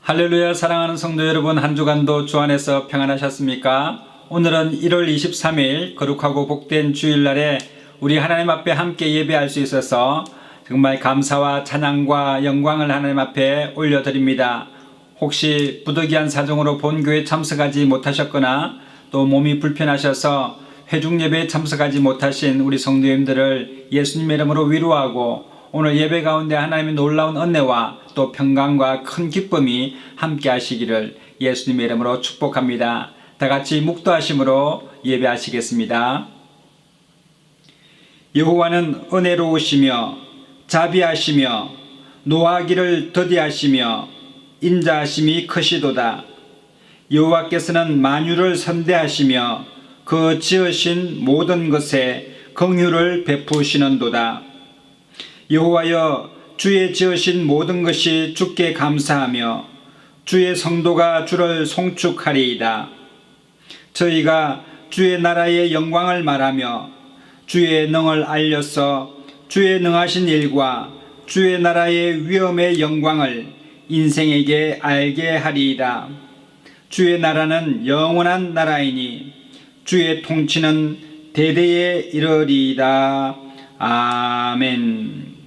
할렐루야. 사랑하는 성도 여러분, 한 주간도 주 안에서 평안하셨습니까? 오늘은 1월 23일 거룩하고 복된 주일날에 우리 하나님 앞에 함께 예배할 수 있어서 정말 감사와 찬양과 영광을 하나님 앞에 올려드립니다. 혹시 부득이한 사정으로 본교에 참석하지 못하셨거나 또 몸이 불편하셔서 회중예배에 참석하지 못하신 우리 성도님들을 예수님의 이름으로 위로하고 오늘 예배 가운데 하나님의 놀라운 은혜와 또 평강과 큰 기쁨이 함께 하시기를 예수님의 이름으로 축복합니다. 다 같이 묵도하심으로 예배하시겠습니다. 여호와는 은혜로우시며 자비하시며 노하기를 더디하시며 인자하심이 크시도다. 여호와께서는 만유를 선대하시며 그 지으신 모든 것에 긍휼을 베푸시는도다. 여호와여, 주의 지으신 모든 것이 주께 감사하며 주의 성도가 주를 송축하리이다. 저희가 주의 나라의 영광을 말하며 주의 능을 알려서 주의 능하신 일과 주의 나라의 위엄의 영광을 인생에게 알게 하리이다. 주의 나라는 영원한 나라이니 주의 통치는 대대에 이르리이다. 아멘.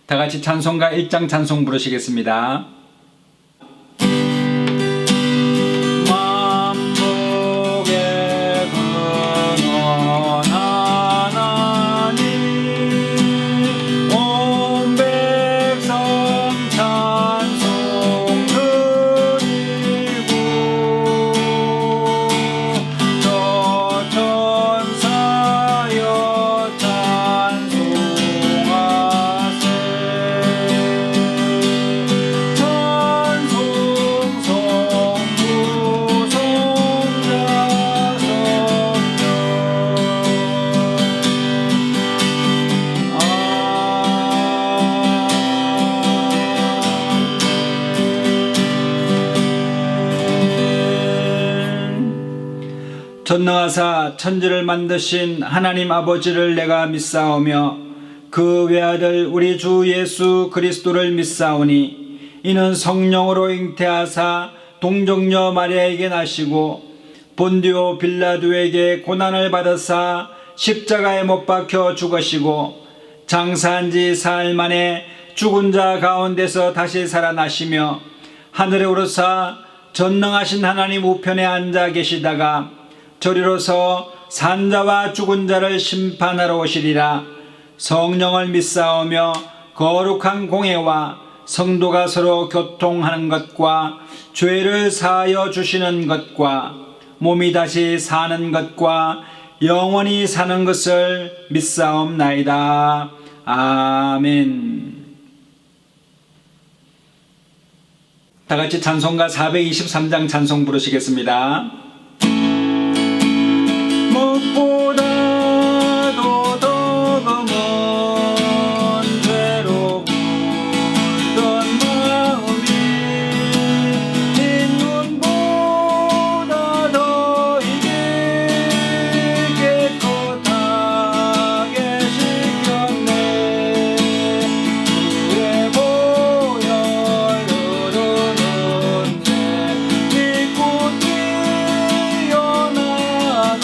다 같이 찬송가 1장 찬송 부르시겠습니다. 만복의 근원 하나님, 온 백성 찬송 드리고 저 천사여 찬송하세. 전능하사 천지를 만드신 하나님 아버지를 내가 믿사오며 그 외아들 우리 주 예수 그리스도를 믿사오니 이는 성령으로 잉태하사 동정녀 마리아에게 나시고 본디오 빌라도에게 고난을 받으사 십자가에 못 박혀 죽으시고 장사한 지 사흘 만에 죽은 자 가운데서 다시 살아나시며 하늘에 오르사 전능하신 하나님 우편에 앉아 계시다가 저리로서 산자와 죽은 자를 심판하러 오시리라. 성령을 믿사오며 거룩한 공회와 성도가 서로 교통하는 것과 죄를 사하여 주시는 것과 몸이 다시 사는 것과 영원히 사는 것을 믿사옵나이다. 아멘. 다 같이 찬송가 423장 찬송 부르시겠습니다. 무엇보다도 더 검은 죄로 물든 마음이 흰눈보다 더 이게 깨끗하게 씻겼네. 주의 보혈 흐르는데 믿고 뛰어나가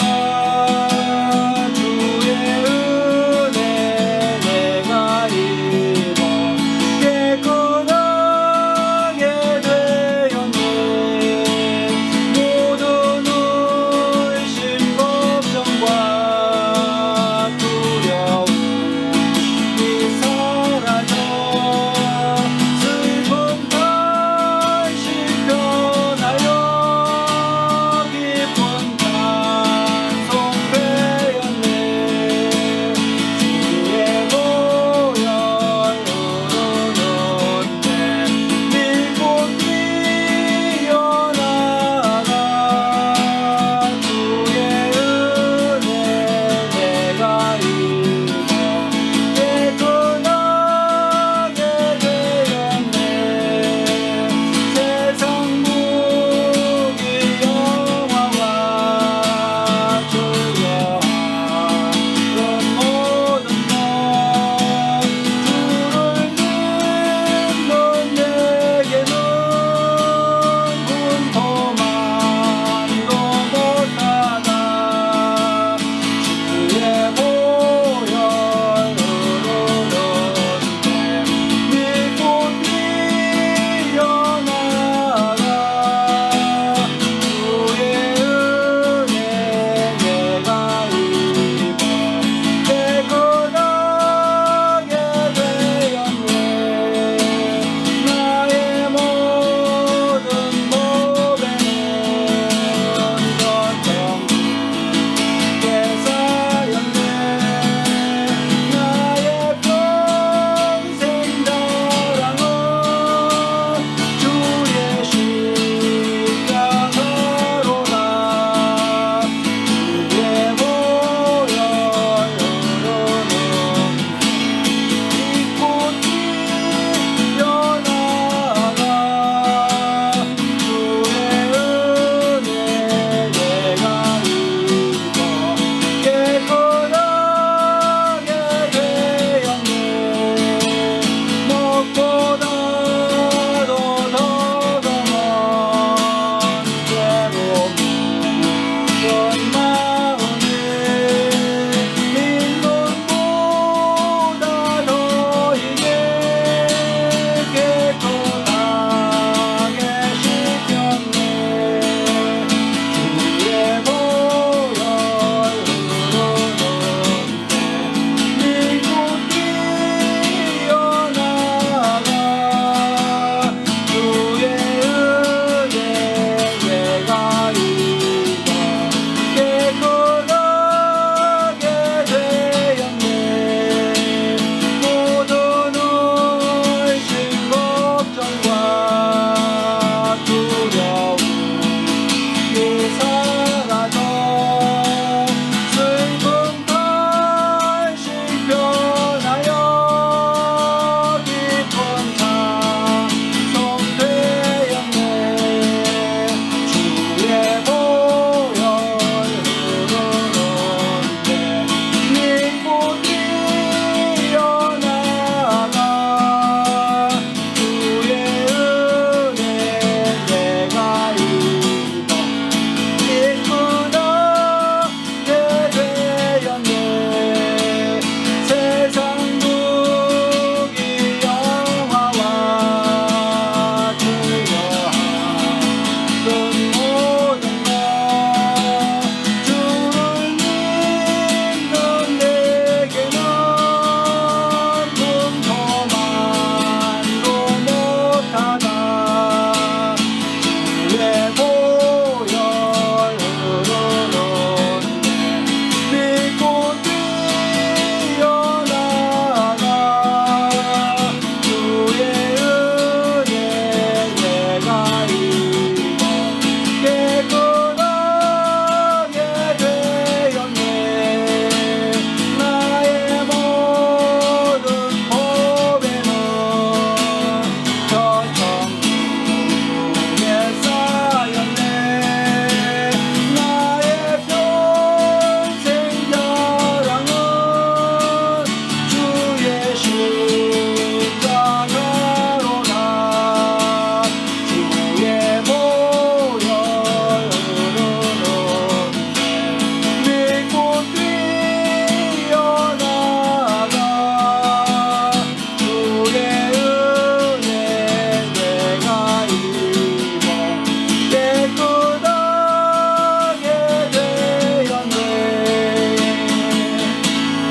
모든 것 주를 믿는 내게는 분토만도 못하다. 주의 보혈 흐르는데 믿고 뛰어나가. 주의 은혜 내가 입어 깨끗하게 되었네. 나의 모든 법에는 저 천국에 쌓였네. 나의 평생 자랑은 주의 십자가로다. 주의 보혈 흐르는데 믿고 뛰어나가. 주의 은혜 내가 입어 깨끗하게 되었네.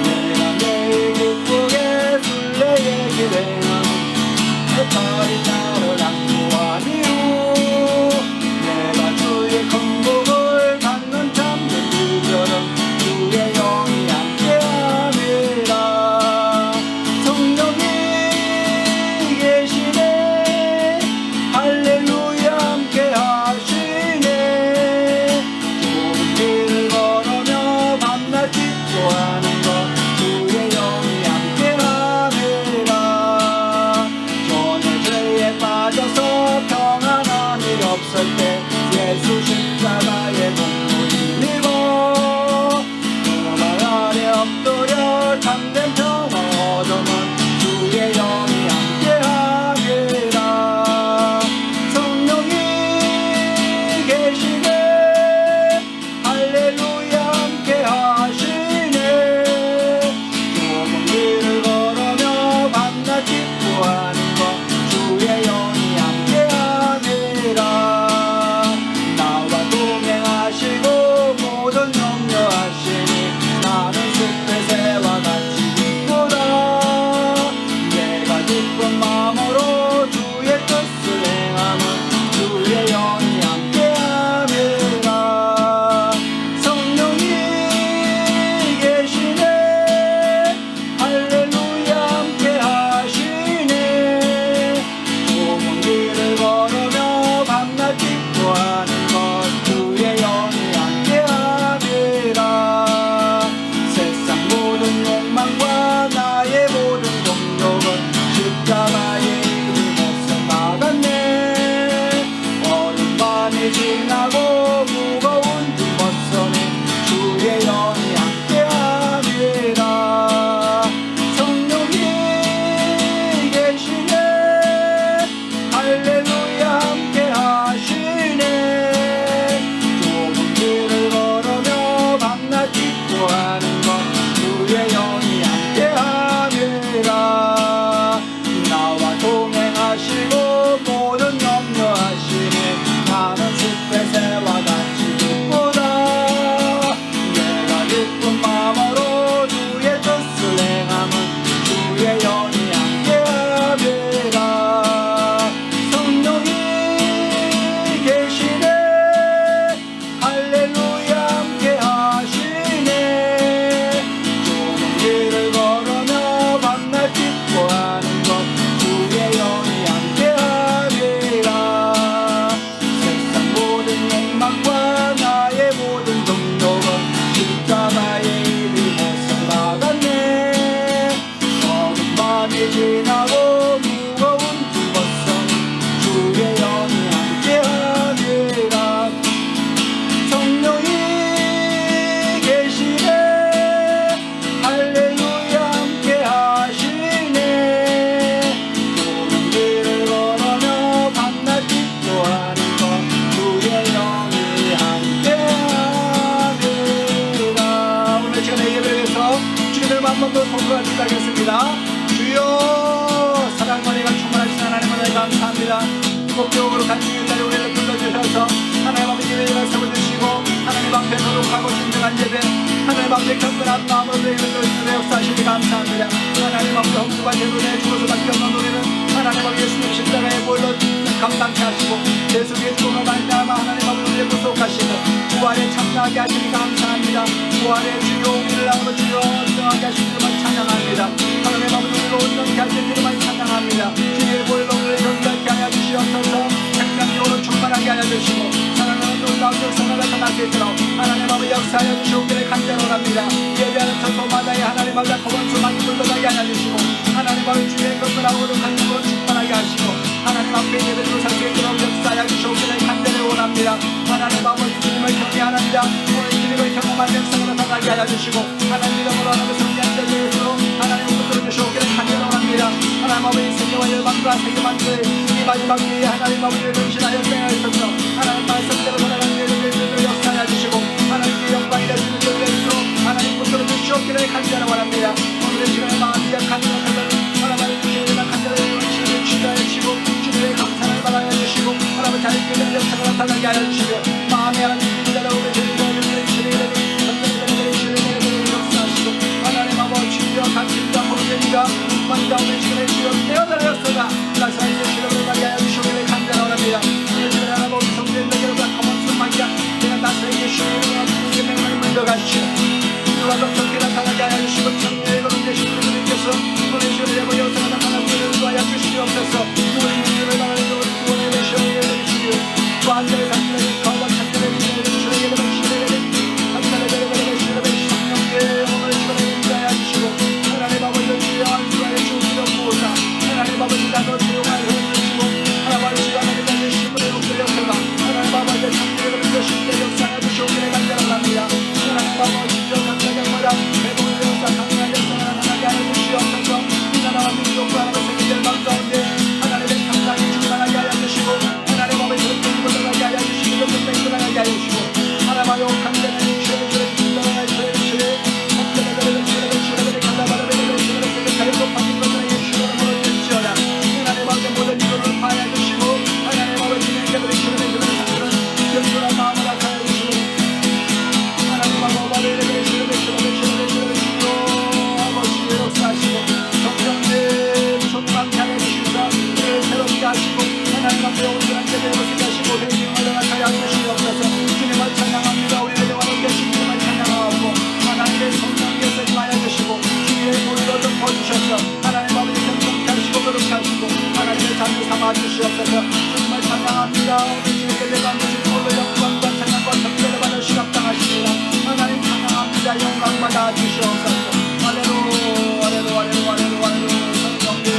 내가 매일 기쁘게 순례의 길에 해탈이 나를 안고하니요. 내가 주의 건복을 받는 참된 비결은 주의 영이 함께함이라. 성령이 계시네. 할렐루야 함께하시네. 좁은 길을 걸으며 밤낮 기도하는 것 주의 영이 함께함이라. 전에 죄에 빠져서 평안한 일 없을 때 예수 십자가의 공로 힘입어 그 말 아래 엎드려 참된 평화 얻으면 주의 영이 함께함이라. 성령이 계시네. 할렐루야 함께하시네. 좁은 길을 걸으며 밤낮 기도하는 것 주의 영이 함께함이라. 나와 동행하시고 모든 염려하시니 나는 숲에새와 같이 기쁘다. 내가 기쁜 마음으로 주의 뜻을 행하면 주의 영이 함께함이라. 성령이 계시네. 할렐루야 함께하시네. 좁은 길을 걸으며 밤낮 기도하는 것 주의 영이 함께함이라. 세상 모든 욕망과 나의 모든 동력은 십자가의 이름을 못써 막았네. 어린 밤이 지나고 무거운 짐 벗어니 주의 영이 함께함이라. 성령이 계시네. 할렐루야 함께하시네. 좁은 길을 걸으며 밤낮 기도하는 것 주의 영이 함께함이라. 나와 동행하시고 모든 염려하시니 나는 숲에새와 같이 기쁘다. 내가 기쁜 마음으로 주의 뜻을 행하면 주의 영이 함께함이라. 성령이 계시네. 할렐루야 함께하시네. 좁은 길을 걸으며 밤낮 기도하는 것 주의 영이 함께함이라. 세상 모든 욕망과 나의 모든 동력은 십자가의 이름을 못써 막았네. 어둠 밤이 지나고 무거운 짐 벗어니 주의 영이 함께함이라. 성령이 계시네. 할렐루야 함께하시네. 좁은 길을 걸으며 밤낮 기도하는 것 주의 영이 함께함이라. 오늘 시간에 예배를 위해서 주님을 한 번 더 통과하시도록 하겠습니다. 주여 사랑과 은혜가 충만하신 하나님 하나님 감사합니다. 꼭 기억으로 간 주일날에 우리를 불러주셔서 영광과 대도에 죽어서 밖에 없는 우리는 하나님 아버지 예수님 십자가의 보혈로 감당케 하시고 예수 그리스도로 말미암아 하나님 아버지 우리의 구속하시는 부활에 참여하게 하시니 감사합니다. 부활의 주요 우리를 아버지 주여 인정하게 하신 주님을 찬양합니다. 하나님 아버지 우리를 온전케 하신 주님을 찬양합니다. 주의 보혈로 우리를 정결케 하여 주시옵소서. 생명력으로 충만하게 하여 주시고 사랑하는 놀라운 역사가 나타날 수 있도록 하나님 아버지 역사하여 주시옵기를 간절합니다. 예배하는 전소마다에 하나님 아버지 거번수 많이 물러나게 하여 주시고 하나님 아버지 주의 것들하고 거룩한 영으로 충만하게 하시고 하나님 앞에 예배로 살 수 있도록 역사하여 주시옵기를 간절히 원합니다. 하나님 아버지 주님을 경외하는자 오늘 주님을 경험한 역사가 나타나게 하여 주시고 하나님 이름으로 하나님의 성령 대주로 하나님 붙들어 주시옵기를 간절히 원합니다. 하나님 아버지 세계와 열방과 세계만들 이 마지막 기회에 하나님 아버지를 정신하여 생각하셔서 하나님 말씀대로 살아가는 예배를 역사하여 주시고 하나님께 영광이 되시는 예배로 하나님 붙들어 주시옵기를 간절히 원합니다. 오늘의 시간에 마음이 약한 것들은 하나님 주시옵기를 간절히 원치를 취하여 주시고 주님의 감사를 받아야 주시고 하나님 자유의 되는 역사가 나타나게 하여 주시고 마음에 하나님 믿으라 우리 주님의 역사하시고 하나님 아버지 주여 간신과 모르니까 먼저 우리 시간에 주여 떼어달렸으나 나사의 예수를 나게 하여 주시기를 간절합니다. 오늘 주님 하나님 우리 성도님들과 가만 숨막이야 내가 나사의 예수를 우리의 명을 물려가시오 누가 덕덕히 나타나게 하여 주시고 청년의 거룩 되신 주님께서 오늘 주님의 아버지 역사가 나타나는 것을 도와여 주시옵소서. 우리 주님을 나라는 것을 구원해 주시옵기를 주시오 또 한절의 간절히 거룩한 찬들을 주시옵기를 주시옵기를 감사를 주시옵기를 성령께 오늘 시간에 인자하여 주시고 하나님 아버지를 주여 안수하여 주시옵기를 모으사 하나님 아버지 나도 조용하여 주시고 하나님 아버지 하나님 나의 신분의 목소리 역사가 하나님 아버지의 창조를 믿으시기를 역사하여 주시옵기를 간절합니다. 하나님 아버지 주여 감사합니다. 대부분 역사 강한 역사가 나타나게 하여 주시옵소서. 이 나라와 민족과 하나님의 세계를 가운데 하나님의 감당이 충만하게 하여 주시고 하나님 아버지 선생님을 나가게 하여 주시고 선생님을 나가게 하여 주시고 하나님 아버지 강단을 주시옵소서. 하나님 아버지 경성케 하시고 그렇게 하시고 하나님의 자녀 삼아주시옵소서. 정말 찬양합니다. 오늘 주님께 내가 주신 모든 영광과 찬양과 경배를 받을 시갑당하십니다. 하나님 찬양합니다. 영광 받아 주시옵소서. 할렐루야 할렐루야 할렐루야 할렐루야 할렐루야 성령님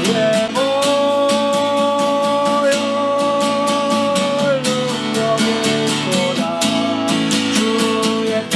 주의 보혈 능력을 쏟아 주의 피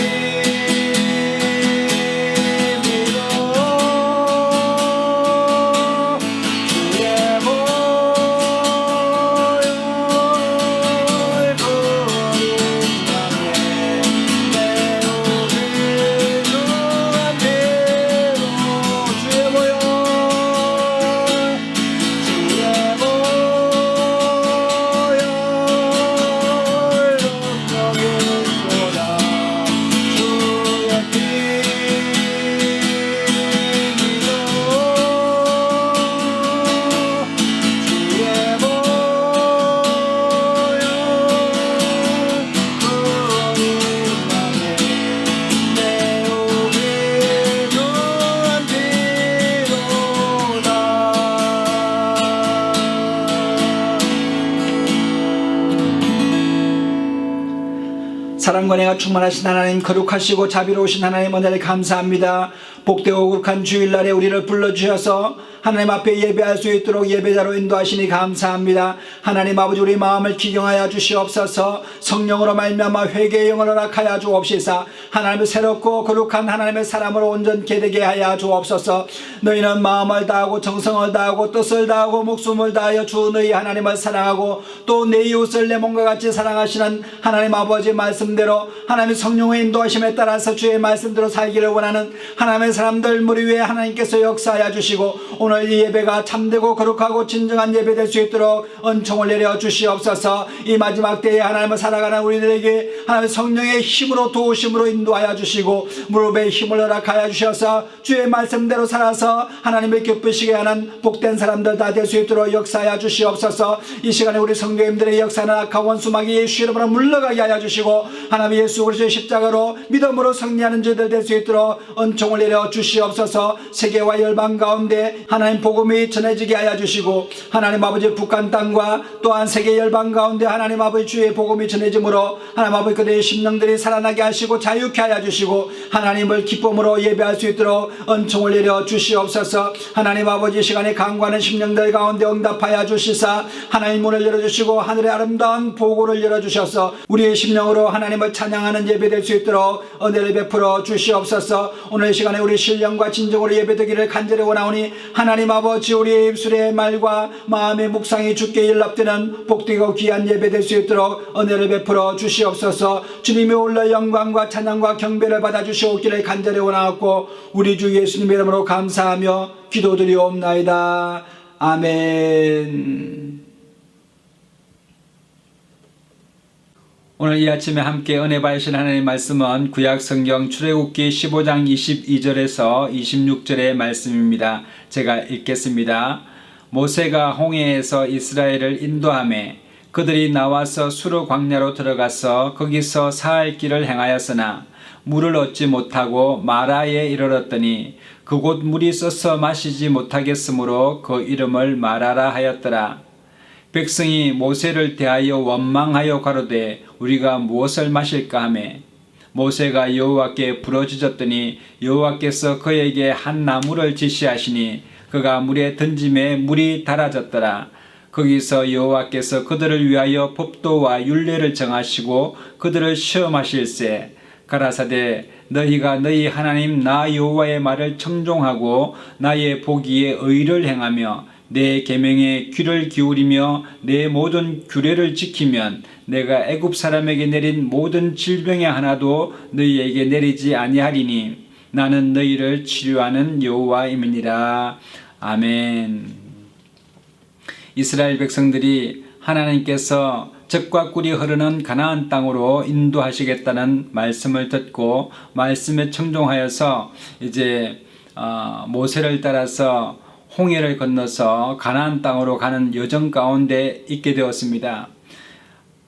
사랑과 은혜가 충만하신 하나님, 거룩하시고 자비로우신 하나님 은혜를 감사합니다. 복되고 거룩한 주일날에 우리를 불러주셔서 하나님 앞에 예배할 수 있도록 예배자로 인도하시니 감사합니다. 하나님 아버지, 우리 마음을 기경하여 주시옵소서. 성령으로 말미암아 회개의 영을 허락하여 주옵시사 하나님의 새롭고 거룩한 하나님의 사람으로 온전케 되게 하여 주옵소서. 너희는 마음을 다하고 정성을 다하고 뜻을 다하고 목숨을 다하여 주 너희 하나님을 사랑하고 또 내 이웃을 내 몸과 같이 사랑하시는 하나님 아버지 말씀대로 하나님의 성령의 인도하심에 따라서 주의 말씀대로 살기를 원하는 하나님의 사람들 무리 위에 하나님께서 역사하여 주시고 오늘 오늘 이 예배가 참되고 거룩하고 진정한 예배 될 수 있도록 은총을 내려 주시옵소서. 이 마지막 때에 하나님을 살아가는 우리들에게 하나님의 성령의 힘으로 도우심으로 인도하여 주시고 무릎에 힘을 허락하여 주셔서 주의 말씀대로 살아서 하나님을 기쁘시게 하는 복된 사람들 다 될 수 있도록 역사하여 주시옵소서. 이 시간에 우리 성도님들의 역사는 악한 원수마귀 예수 이름으로 물러가게 하여 주시고 하나님 예수 그리스도의 십자가로 믿음으로 승리하는 저들 될 수 있도록 은총을 내려 주시옵소서. 세계와 열방 가운데 하나님 복음이 전해지게 하여 주시고 하나님 아버지 북한 땅과 또한 세계 열방 가운데 하나님 아버지 주의 복음이 전해짐으로 하나님 아버지 그들의 심령들이 살아나게 하시고 자유케 하여 주시고 하나님을 기쁨으로 예배할 수 있도록 은총을 내려 주시옵소서. 하나님 아버지 시간에 강구하는 심령들 가운데 응답하여 주시사 하나님 문을 열어주시고 하늘의 아름다운 보고를 열어주셔서 우리의 심령으로 하나님을 찬양하는 예배 될 수 있도록 은혜를 베풀어 주시옵소서. 오늘 시간에 우리 신령과 진정으로 예배되기를 간절히 원하오니 하나님 아버지 우리의 입술의 말과 마음의 묵상이 주께 연락되는 복되고 귀한 예배 될 수 있도록 은혜를 베풀어 주시옵소서. 주님이 올라 영광과 찬양과 경배를 받아 주시옵기를 간절히 원하옵고 우리 주 예수님의 이름으로 감사하며 기도드리옵나이다. 아멘. 오늘 이 아침에 함께 은혜 받으실 하나님의 말씀은 구약 성경 출애굽기 15장 22절에서 26절의 말씀입니다. 제가 읽겠습니다. 모세가 홍해에서 이스라엘을 인도하매 그들이 나와서 수르 광야로 들어가서 거기서 사할 길을 행하였으나 물을 얻지 못하고 마라에 이르렀더니 그곳 물이 써서 마시지 못하겠으므로 그 이름을 마라라 하였더라. 백성이 모세를 대하여 원망하여 가로되 우리가 무엇을 마실까 하매 모세가 여호와께 부르짖었더니 여호와께서 그에게 한 나무를 지시하시니 그가 물에 던짐에 물이 달아졌더라. 거기서 여호와께서 그들을 위하여 법도와 율례를 정하시고 그들을 시험하실세 가라사대 너희가 너희 하나님 나 여호와의 말을 청종하고 나의 보기에 의를 행하며 내 계명에 귀를 기울이며 내 모든 규례를 지키면 내가 애굽 사람에게 내린 모든 질병의 하나도 너희에게 내리지 아니하리니 나는 너희를 치료하는 여호와임이니라. 아멘. 이스라엘 백성들이 하나님께서 젖과 꿀이 흐르는 가나안 땅으로 인도하시겠다는 말씀을 듣고 말씀에 청종하여서 이제 모세를 따라서 홍해를 건너서 가나안 땅으로 가는 여정 가운데 있게 되었습니다.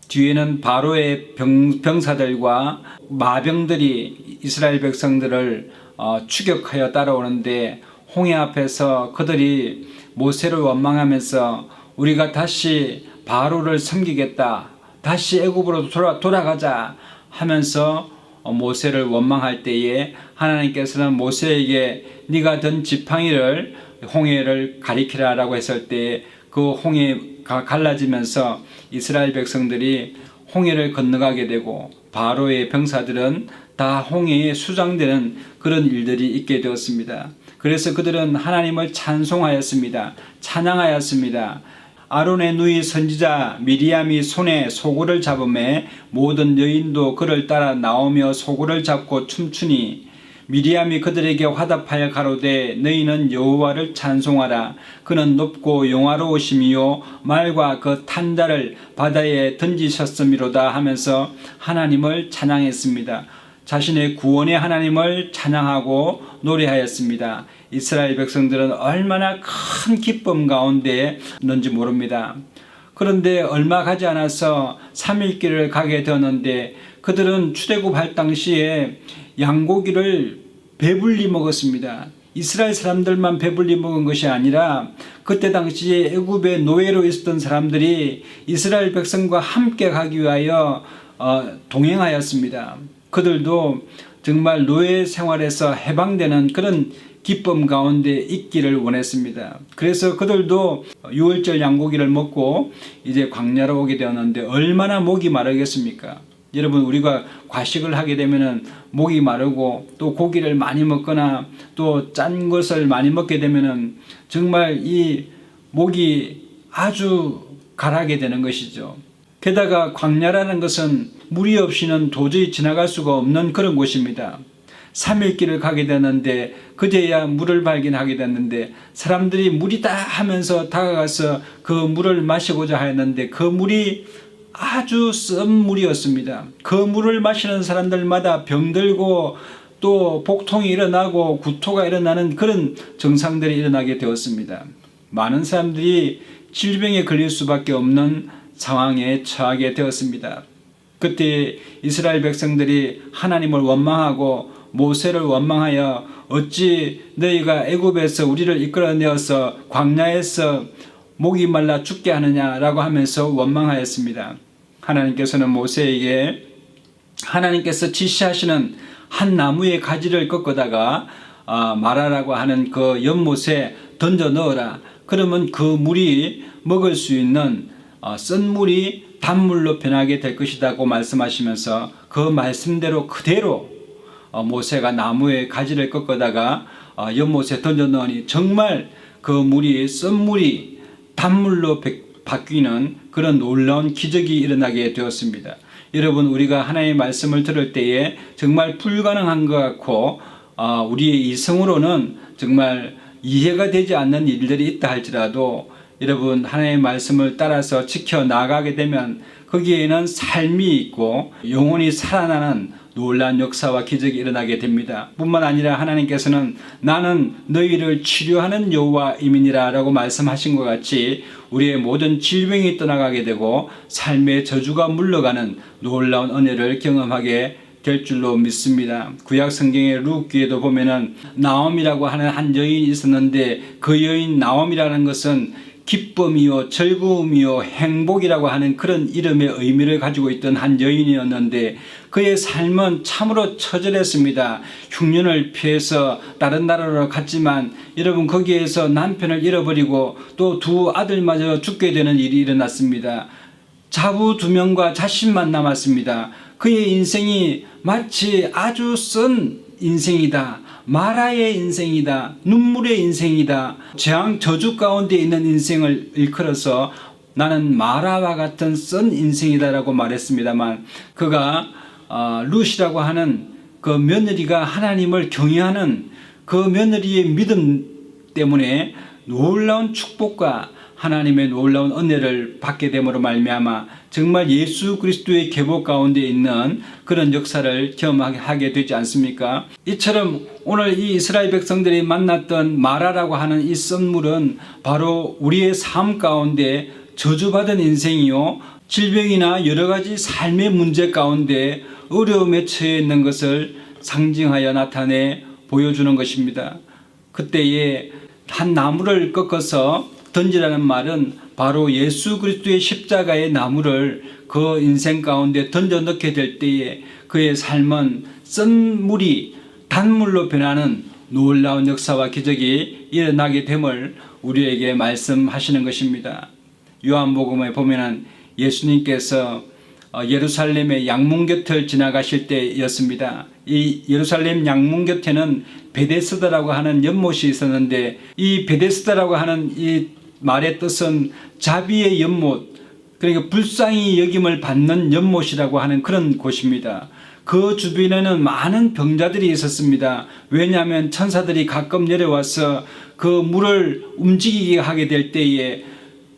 뒤에는 바로의 병사들과 마병들이 이스라엘 백성들을 추격하여 따라오는데 홍해 앞에서 그들이 모세를 원망하면서 우리가 다시 바로를 섬기겠다, 다시 애굽으로 돌아가자 하면서 모세를 원망할 때에 하나님께서는 모세에게 네가 든 지팡이를 홍해를 가리키라라고 했을 때 그 홍해가 갈라지면서 이스라엘 백성들이 홍해를 건너가게 되고 바로의 병사들은 다 홍해에 수장되는 그런 일들이 있게 되었습니다. 그래서 그들은 하나님을 찬송하였습니다. 찬양하였습니다. 아론의 누이 선지자 미리암이 손에 소굴을 잡음에 모든 여인도 그를 따라 나오며 소굴을 잡고 춤추니 미리암이 그들에게 화답하여 가로되 너희는 여호와를 찬송하라. 그는 높고 영화로우심이요 말과 그 탄자를 바다에 던지셨음이로다 하면서 하나님을 찬양했습니다. 자신의 구원의 하나님을 찬양하고 노래하였습니다. 이스라엘 백성들은 얼마나 큰 기쁨 가운데 있는지 모릅니다. 그런데 얼마 가지 않아서 3일길을 가게 되었는데 그들은 출애굽할 당시에 양고기를 배불리 먹었습니다. 이스라엘 사람들만 배불리 먹은 것이 아니라 그때 당시에 애굽에 노예로 있었던 사람들이 이스라엘 백성과 함께 가기 위하여 동행하였습니다. 그들도 정말 노예 생활에서 해방되는 그런 기쁨 가운데 있기를 원했습니다. 그래서 그들도 6월절 양고기를 먹고 이제 광야로 오게 되었는데 얼마나 목이 마르겠습니까? 여러분, 우리가 과식을 하게 되면은 목이 마르고 또 고기를 많이 먹거나 또 짠 것을 많이 먹게 되면은 정말 이 목이 아주 가라게 되는 것이죠. 게다가 광야라는 것은 물이 없이는 도저히 지나갈 수가 없는 그런 곳입니다. 3일 길을 가게 되는데 그제야 물을 발견하게 됐는데 사람들이 물이다 하면서 다가가서 그 물을 마시고자 하였는데 그 물이 아주 쓴 물이었습니다. 그 물을 마시는 사람들마다 병들고 또 복통이 일어나고 구토가 일어나는 그런 증상들이 일어나게 되었습니다. 많은 사람들이 질병에 걸릴 수밖에 없는 상황에 처하게 되었습니다. 그때 이스라엘 백성들이 하나님을 원망하고 모세를 원망하여 어찌 너희가 애굽에서 우리를 이끌어내어서 광야에서 목이 말라 죽게 하느냐라고 하면서 원망하였습니다. 하나님께서는 모세에게 하나님께서 지시하시는 한 나무의 가지를 꺾어다가 마라라고 하는 그 연못에 던져 넣어라. 그러면 그 물이 먹을 수 있는 쓴 물이 단물로 변하게 될 것이라고 말씀하시면서 그 말씀대로 그대로 모세가 나무의 가지를 꺾어다가 연못에 던져 넣으니 정말 그 물이 쓴 물이 단물로 바뀌는 그런 놀라운 기적이 일어나게 되었습니다. 여러분, 우리가 하나님의 말씀을 들을 때에 정말 불가능한 것 같고 우리의 이성으로는 정말 이해가 되지 않는 일들이 있다 할지라도 여러분, 하나님의 말씀을 따라서 지켜나가게 되면 거기에는 삶이 있고 영혼이 살아나는 놀라운 역사와 기적이 일어나게 됩니다. 뿐만 아니라 하나님께서는 나는 너희를 치료하는 여호와임이니라 라고 말씀하신 것 같이 우리의 모든 질병이 떠나가게 되고 삶의 저주가 물러가는 놀라운 은혜를 경험하게 될 줄로 믿습니다. 구약 성경의 룻기에도 보면은 나옴이라고 하는 한 여인이 있었는데 그 여인 나옴이라는 것은 기쁨이요 즐거움이요 행복이라고 하는 그런 이름의 의미를 가지고 있던 한 여인이었는데 그의 삶은 참으로 처절했습니다. 흉년을 피해서 다른 나라로 갔지만 여러분, 거기에서 남편을 잃어버리고 또 두 아들마저 죽게 되는 일이 일어났습니다. 자부 2명과 자신만 남았습니다. 그의 인생이 마치 아주 쓴 인생이다, 마라의 인생이다, 눈물의 인생이다, 재앙 저주 가운데 있는 인생을 일컬어서 나는 마라와 같은 쓴 인생이다 라고 말했습니다만 그가 룻이라고 하는 그 며느리가 하나님을 경외하는 그 며느리의 믿음 때문에 놀라운 축복과 하나님의 놀라운 은혜를 받게 됨으로 말미암아 정말 예수 그리스도의 계보 가운데 있는 그런 역사를 경험하게 되지 않습니까? 이처럼 오늘 이 이스라엘 백성들이 만났던 마라라고 하는 이 썬물은 바로 우리의 삶 가운데 저주받은 인생이요 질병이나 여러 가지 삶의 문제 가운데 어려움에 처해 있는 것을 상징하여 나타내 보여주는 것입니다. 그때에 한 나무를 꺾어서 던지라는 말은 바로 예수 그리스도의 십자가의 나무를 그 인생 가운데 던져 넣게 될 때에 그의 삶은 쓴 물이 단물로 변하는 놀라운 역사와 기적이 일어나게 됨을 우리에게 말씀하시는 것입니다. 요한복음에 보면은 예수님께서 예루살렘의 양문 곁을 지나가실 때였습니다. 이 예루살렘 양문 곁에는 베데스다라고 하는 연못이 있었는데 이 베데스다라고 하는 이 말의 뜻은 자비의 연못, 그러니까 불쌍히 여김을 받는 연못이라고 하는 그런 곳입니다. 그 주변에는 많은 병자들이 있었습니다. 왜냐하면 천사들이 가끔 내려와서 그 물을 움직이게 하게 될 때에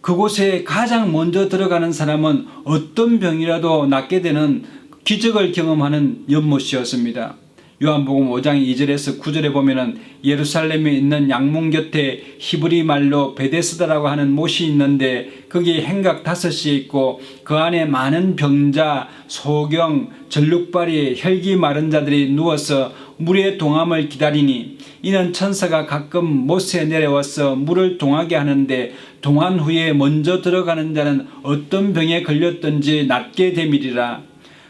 그곳에 가장 먼저 들어가는 사람은 어떤 병이라도 낫게 되는 기적을 경험하는 연못이었습니다. 요한복음 5장 2절에서 9절에 보면은 예루살렘에 있는 양문 곁에 히브리 말로 베데스다라고 하는 못이 있는데 거기에 행각 5이 있고 그 안에 많은 병자, 소경, 절룩발이, 혈기 마른 자들이 누워서 물의 동함을 기다리니 이는 천사가 가끔 못에 내려와서 물을 동하게 하는데 동한 후에 먼저 들어가는 자는 어떤 병에 걸렸든지 낫게 됨이리라.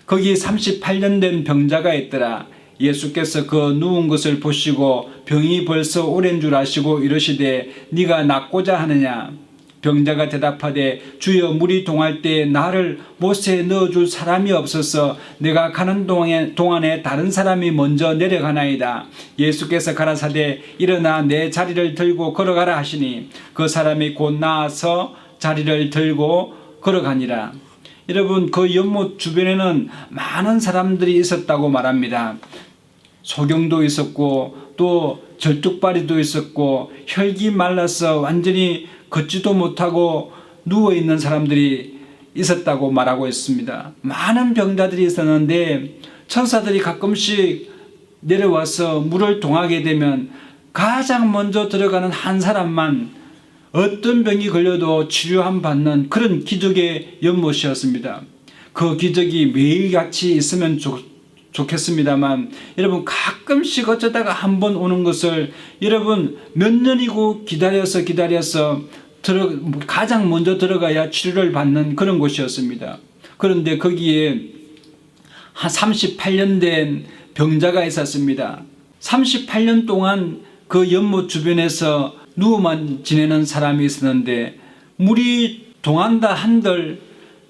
거기 38년 된 병자가 있더라. 예수께서 그 누운 것을 보시고 병이 벌써 오랜 줄 아시고 이르시되 네가 낫고자 하느냐? 병자가 대답하되 주여 물이 동할 때 나를 못에 넣어줄 사람이 없어서 내가 가는 동안에 다른 사람이 먼저 내려가나이다. 예수께서 가라사대 일어나 내 자리를 들고 걸어가라 하시니 그 사람이 곧 나아서 자리를 들고 걸어가니라. 여러분, 그 연못 주변에는 많은 사람들이 있었다고 말합니다. 소경도 있었고 또 절뚝발이도 있었고 혈기 말라서 완전히 걷지도 못하고 누워있는 사람들이 있었다고 말하고 있습니다. 많은 병자들이 있었는데 천사들이 가끔씩 내려와서 물을 동하게 되면 가장 먼저 들어가는 한 사람만 어떤 병이 걸려도 치료함 받는 그런 기적의 연못이었습니다. 그 기적이 매일같이 있으면 좋겠습니다.만 여러분 가끔씩 어쩌다가 한번 오는 것을 여러분 몇 년이고 기다려서 가장 먼저 들어가야 치료를 받는 그런 곳이었습니다. 그런데 거기에 한 38년 된 병자가 있었습니다. 38년 동안 그 연못 주변에서 누워만 지내는 사람이 있었는데 물이 동한다 한들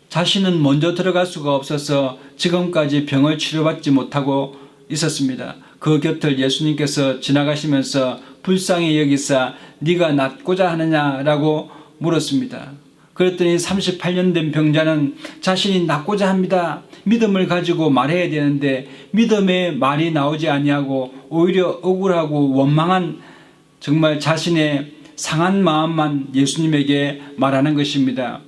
자신은 먼저 들어갈 수가 없어서 지금까지 병을 치료받지 못하고 있었습니다. 그 곁을 예수님께서 지나가시면서 불쌍히 여기사 네가 낫고자 하느냐라고 물었습니다. 그랬더니 38년 된 병자는 자신이 낫고자 합니다. 믿음을 가지고 말해야 되는데 믿음의 말이 나오지 아니하고 오히려 억울하고 원망한 정말 자신의 상한 마음만 예수님에게 말하는 것입니다.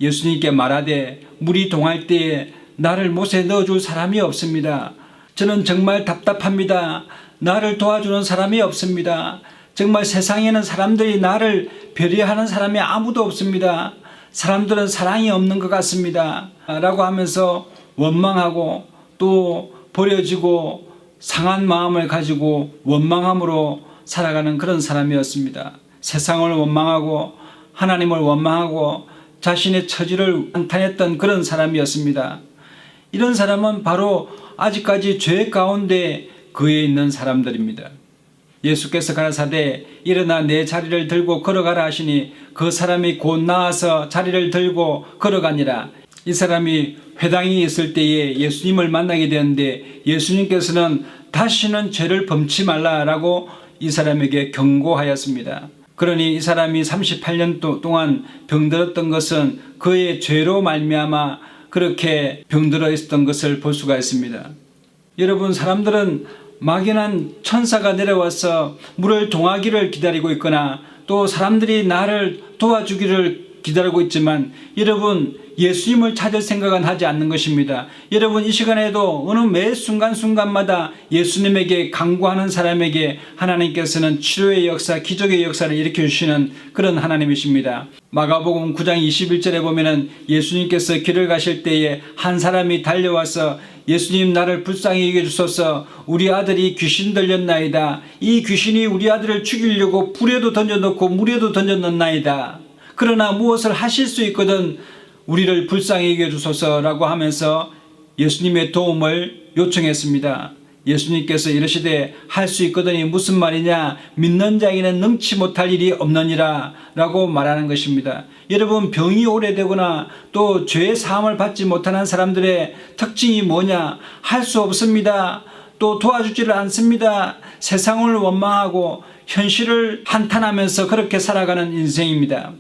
예수님께 말하되 물이 동할 때에 나를 못에 넣어줄 사람이 없습니다. 저는 정말 답답합니다. 나를 도와주는 사람이 없습니다. 정말 세상에는 사람들이 나를 배려하는 사람이 아무도 없습니다. 사람들은 사랑이 없는 것 같습니다. 라고 하면서 원망하고 또 버려지고 상한 마음을 가지고 원망함으로 살아가는 그런 사람이었습니다. 세상을 원망하고 하나님을 원망하고 자신의 처지를 한탄했던 그런 사람이었습니다. 이런 사람은 바로 아직까지 죄 가운데 거해 있는 사람들입니다. 예수께서 가라사대 일어나 내 자리를 들고 걸어가라 하시니 그 사람이 곧 나아서 자리를 들고 걸어가니라. 이 사람이 회당에 있을 때에 예수님을 만나게 되었는데 예수님께서는 다시는 죄를 범치 말라라고 이 사람에게 경고하였습니다. 그러니 이 사람이 38년 동안 병들었던 것은 그의 죄로 말미암아 그렇게 병들어 있었던 것을 볼 수가 있습니다. 여러분, 사람들은 막연한 천사가 내려와서 물을 동하기를 기다리고 있거나 또 사람들이 나를 도와주기를 기다리고 있지만 여러분, 예수님을 찾을 생각은 하지 않는 것입니다. 여러분, 이 시간에도 어느 매 순간순간마다 예수님에게 간구하는 사람에게 하나님께서는 치료의 역사, 기적의 역사를 일으켜 주시는 그런 하나님이십니다. 마가복음 9장 21절에 보면은 예수님께서 길을 가실 때에 한 사람이 달려와서 예수님, 나를 불쌍히 여겨 주소서. 우리 아들이 귀신 들렸나이다. 이 귀신이 우리 아들을 죽이려고 불에도 던져놓고 물에도 던져놓나이다. 그러나 무엇을 하실 수 있거든 우리를 불쌍히 여겨 주소서라고 하면서 예수님의 도움을 요청했습니다. 예수님께서 이르시되 할 수 있거든이 무슨 말이냐, 믿는 자에게는 능치 못할 일이 없느니라 라고 말하는 것입니다. 여러분, 병이 오래되거나 또 죄의 사함을 받지 못하는 사람들의 특징이 뭐냐, 할 수 없습니다. 또 도와주지를 않습니다. 세상을 원망하고 현실을 한탄하면서 그렇게 살아가는 인생입니다.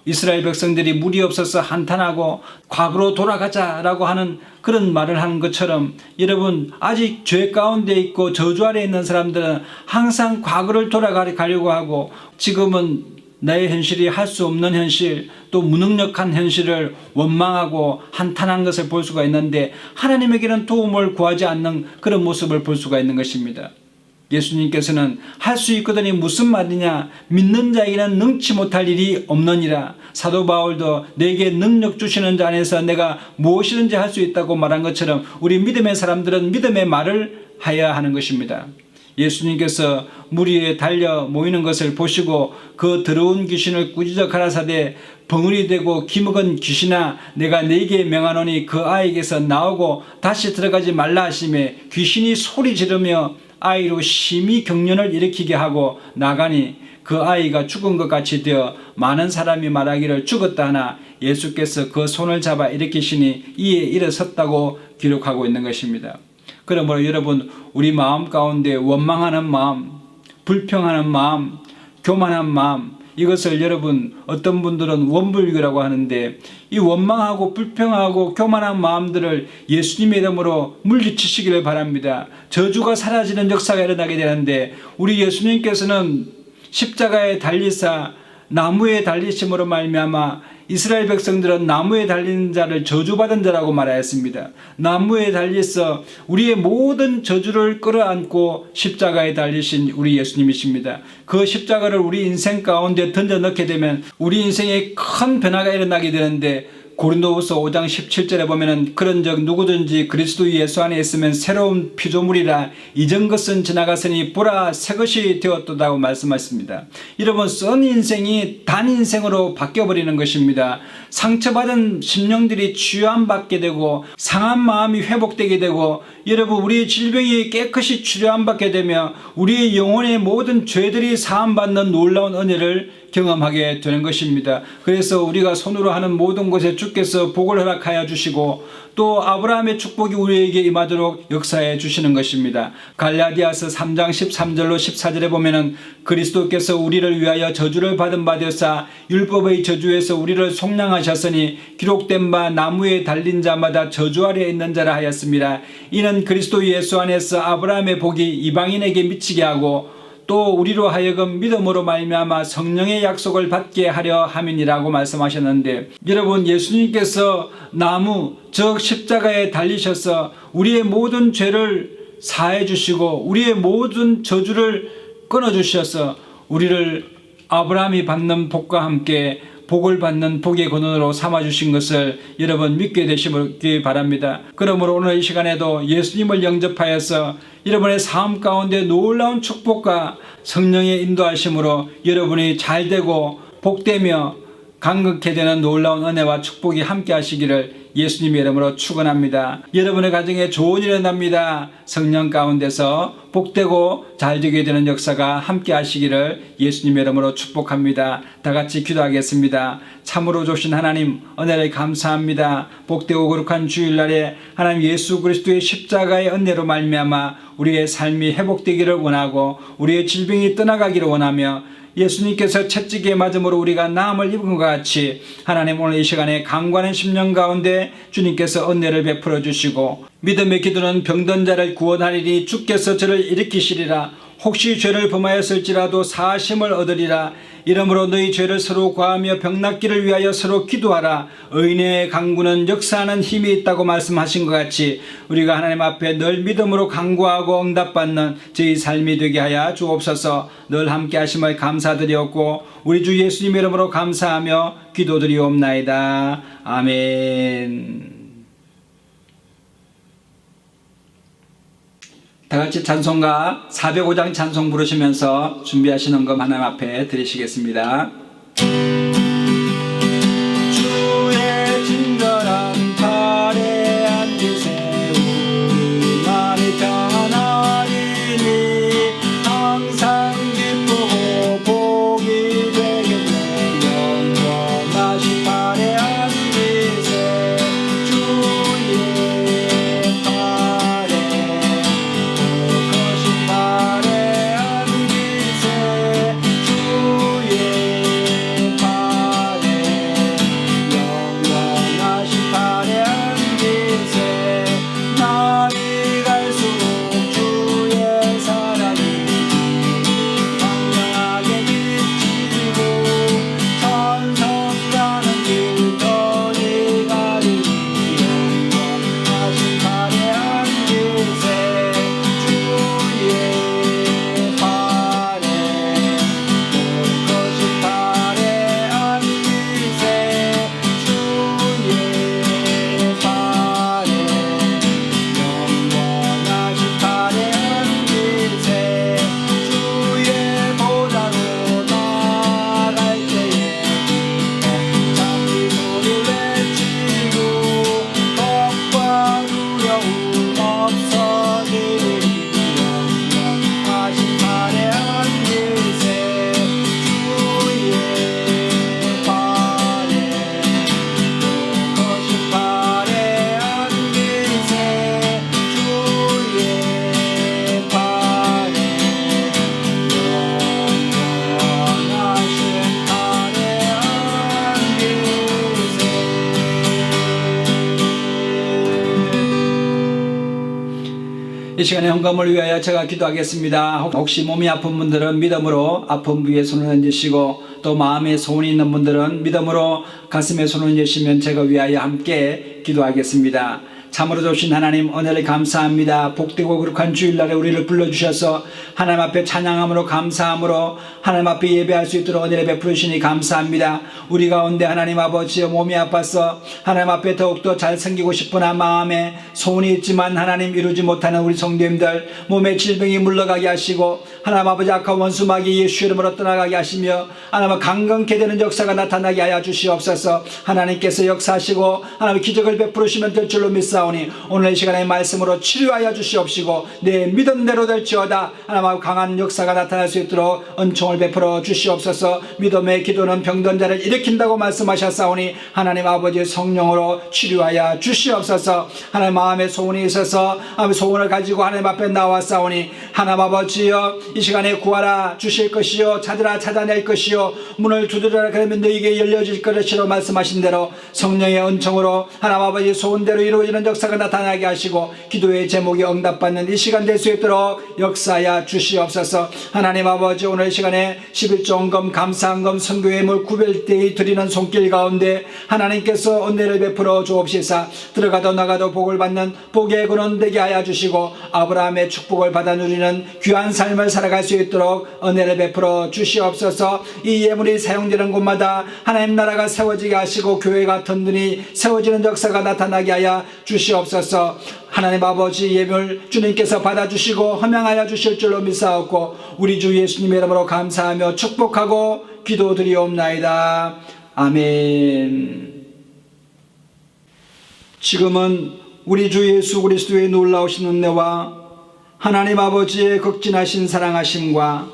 이스라엘 백성들이 물이 없어서 한탄하고 과거로 돌아가자라고 하는 그런 말을 하는 것처럼 여러분, 아직 죄 가운데 있고 저주 아래에 있는 사람들은 항상 과거를 돌아가려고 하고 지금은 나의 현실이 할 수 없는 현실, 또 무능력한 현실을 원망하고 한탄한 것을 볼 수가 있는데 하나님에게는 도움을 구하지 않는 그런 모습을 볼 수가 있는 것입니다. 예수님께서는 할 수 있거든이 무슨 말이냐, 믿는 자에게는 능치 못할 일이 없느니라. 사도 바울도 내게 능력 주시는 자 안에서 내가 무엇이든지 할 수 있다고 말한 것처럼 우리 믿음의 사람들은 믿음의 말을 하여야 하는 것입니다. 예수님께서 물 위에 달려 모이는 것을 보시고 그 더러운 귀신을 꾸짖어 가라사대 벙어리 되고 기먹은 귀신아, 내가 네게 명하노니 그 아이에게서 나오고 다시 들어가지 말라 하시매 귀신이 소리 지르며 아이로 심히 경련을 일으키게 하고 나가니 그 아이가 죽은 것 같이 되어 많은 사람이 말하기를 죽었다 하나 예수께서 그 손을 잡아 일으키시니 이에 일어섰다고 기록하고 있는 것입니다. 그러므로 여러분, 우리 마음 가운데 원망하는 마음, 불평하는 마음, 교만한 마음, 이것을 여러분 어떤 분들은 원불교라고 하는데, 이 원망하고 불평하고 교만한 마음들을 예수님의 이름으로 물리치시기를 바랍니다. 저주가 사라지는 역사가 일어나게 되는데, 우리 예수님께서는 십자가에 달리사 나무에 달리심으로 말미암아 이스라엘 백성들은 나무에 달린 자를 저주받은 자라고 말하였습니다. 나무에 달려서 우리의 모든 저주를 끌어안고 십자가에 달리신 우리 예수님이십니다. 그 십자가를 우리 인생 가운데 던져 넣게 되면 우리 인생에 큰 변화가 일어나게 되는데, 고린도후서 5장 17절에 보면은 그런즉 누구든지 그리스도 예수 안에 있으면 새로운 피조물이라 이전 것은 지나갔으니 보라 새 것이 되었도다고 말씀하십니다. 여러분, 썬 인생이 단 인생으로 바뀌어버리는 것입니다. 상처받은 심령들이 치유함받게 되고 상한 마음이 회복되게 되고, 여러분 우리의 질병이 깨끗이 치료함받게 되며 우리의 영혼의 모든 죄들이 사함받는 놀라운 은혜를 경험하게 되는 것입니다. 그래서 우리가 손으로 하는 모든 것에 주께서 복을 허락하여 주시고 또 아브라함의 축복이 우리에게 임하도록 역사해 주시는 것입니다. 갈라디아서 3장 13절로 14절에 보면은 그리스도께서 우리를 위하여 저주를 받은 바 되사 율법의 저주에서 우리를 속량하셨으니 기록된 바 나무에 달린 자마다 저주 아래에 있는 자라 하였습니다. 이는 그리스도 예수 안에서 아브라함의 복이 이방인에게 미치게 하고 또 우리로 하여금 믿음으로 말미암아 성령의 약속을 받게 하려 함이니라고 말씀하셨는데, 여러분 예수님께서 나무 즉 십자가에 달리셔서 우리의 모든 죄를 사해 주시고 우리의 모든 저주를 끊어 주셔서 우리를 아브라함이 받는 복과 함께 복을 받는 복의 근원으로 삼아주신 것을 여러분 믿게 되시기 바랍니다. 그러므로 오늘 이 시간에도 예수님을 영접하여서 여러분의 삶 가운데 놀라운 축복과 성령의 인도하심으로 여러분이 잘되고 복되며 강건케 되는 놀라운 은혜와 축복이 함께 하시기를 예수님의 이름으로 축원합니다. 여러분의 가정에 좋은 일이 일어납니다. 성령 가운데서 복되고 잘되게 되는 역사가 함께 하시기를 예수님의 이름으로 축복합니다. 다 같이 기도하겠습니다. 참으로 좋으신 하나님, 은혜를 감사합니다. 복되고 거룩한 주일날에 하나님 예수 그리스도의 십자가의 은혜로 말미암아 우리의 삶이 회복되기를 원하고 우리의 질병이 떠나가기를 원하며, 예수님께서 채찍에 맞음으로 우리가 나음을 입은 것 같이 하나님 오늘 이 시간에 강구하는 심령 가운데 주님께서 은혜를 베풀어 주시고, 믿음의 기도는 병든 자를 구원하리니 주께서 저를 일으키시리라. 혹시 죄를 범하였을지라도 사하심을 얻으리라. 이러므로 너희 죄를 서로 구하며 병낫기를 위하여 서로 기도하라. 의인의 강구는 역사하는 힘이 있다고 말씀하신 것 같이 우리가 하나님 앞에 늘 믿음으로 강구하고 응답받는 저희 삶이 되게 하여 주옵소서. 늘 함께 하심을 감사드리옵고 우리 주 예수님의 이름으로 감사하며 기도드리옵나이다. 아멘. 다 같이 찬송가 405장 찬송 부르시면서 준비하시는 것 하나님 앞에 드리시겠습니다. 주의 친절한 팔에 앉으세 우리 마음이 편안하리니 항상 기쁘고 복이 되겠네. 영원하신 팔에 앉으세 주의 팔에 거신 팔에 앉으세 주의 이 시간에 헌금을 위하여 제가 기도하겠습니다. 혹시 몸이 아픈 분들은 믿음으로 아픈 부위에 손을 얹으시고, 또 마음에 소원이 있는 분들은 믿음으로 가슴에 손을 얹으시면 제가 위하여 함께 기도하겠습니다. 참으로 좋으신 하나님, 은혜를 감사합니다. 복되고 거룩한 주일날에 우리를 불러주셔서 하나님 앞에 찬양함으로, 감사함으로 하나님 앞에 예배할 수 있도록 은혜를 베풀으시니 감사합니다. 우리 가운데 하나님 아버지여 몸이 아파서 하나님 앞에 더욱더 잘생기고 싶으나 마음에 소원이 있지만 하나님 이루지 못하는 우리 성도님들, 몸에 질병이 물러가게 하시고 하나님 아버지 악한 원수마귀 예수 이름으로 떠나가게 하시며 하나님 강건케 되는 역사가 나타나게 하여 주시옵소서. 하나님께서 역사하시고 하나님 기적을 베풀으시면 될 줄로 믿사오니 오늘 이 시간에 말씀으로 치료하여 주시옵시고 내 믿음대로 될지어다. 하나님 강한 역사가 나타날 수 있도록 은총을 베풀어 주시옵소서. 믿음의 기도는 병든 자를 일으킨다고 말씀하셨사오니 하나님 아버지 성령으로 치료하여 주시옵소서. 하나님 마음에 소원이 있어서 소원을 가지고 하나님 앞에 나왔사오니 하나님 아버지여 이 시간에 구하라 주실 것이요, 찾으라 찾아낼 것이요, 문을 두드려라 그러면 너희에게 열려질 것이라고 말씀하신 대로 성령의 은총으로 하나님 아버지 소원대로 이루어지는 역사가 나타나게 하시고 기도의 제목이 응답받는 이 시간 될 수 있도록 역사하여 주시옵소서. 하나님 아버지 오늘 이 시간에 11조 헌금, 감사헌금, 선교예물, 구별대에 드리는 손길 가운데 하나님께서 은혜를 베풀어 주옵시사 들어가도 나가도 복을 받는 복의 근원 되게 하여 주시고 아브라함의 축복을 받아 누리는 귀한 삶을 살아갈 수 있도록 은혜를 베풀어 주시옵소서. 이 예물이 사용되는 곳마다 하나님 나라가 세워지게 하시고 교회가 든든히 세워지는 역사가 나타나게 하여 주시옵소서. 하나님 아버지 예물 주님께서 받아주시고 허명하여 주실 줄로 믿사옵고 우리 주 예수님의 이름으로 감사하며 축복하고 기도드리옵나이다. 아멘. 지금은 우리 주 예수 그리스도의 놀라우신 은혜와 하나님 아버지의 극진하신 사랑하심과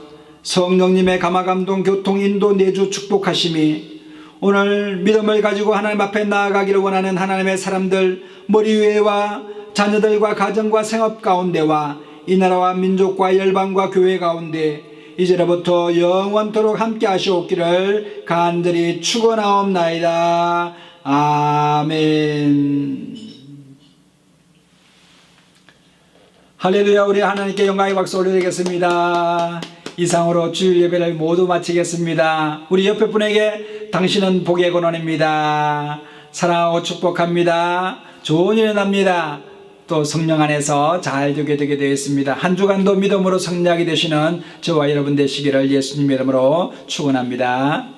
성령님의 감화감동 교통 인도 내주 축복하심이 오늘 믿음을 가지고 하나님 앞에 나아가기를 원하는 하나님의 사람들 머리 위에와 자녀들과 가정과 생업 가운데와 이 나라와 민족과 열방과 교회 가운데 이제로부터 영원토록 함께 하시옵기를 간절히 축원하옵나이다. 아멘. 할렐루야. 우리 하나님께 영광의 박수 올려드리겠습니다. 이상으로 주일 예배를 모두 마치겠습니다. 우리 옆에 분에게 당신은 복의 근원입니다. 사랑하고 축복합니다. 좋은 일이 납니다. 또 성령 안에서 잘 되게 되어 있습니다. 한 주간도 믿음으로 승리하게 되시는 저와 여러분 되시기를 예수님의 이름으로 축원합니다.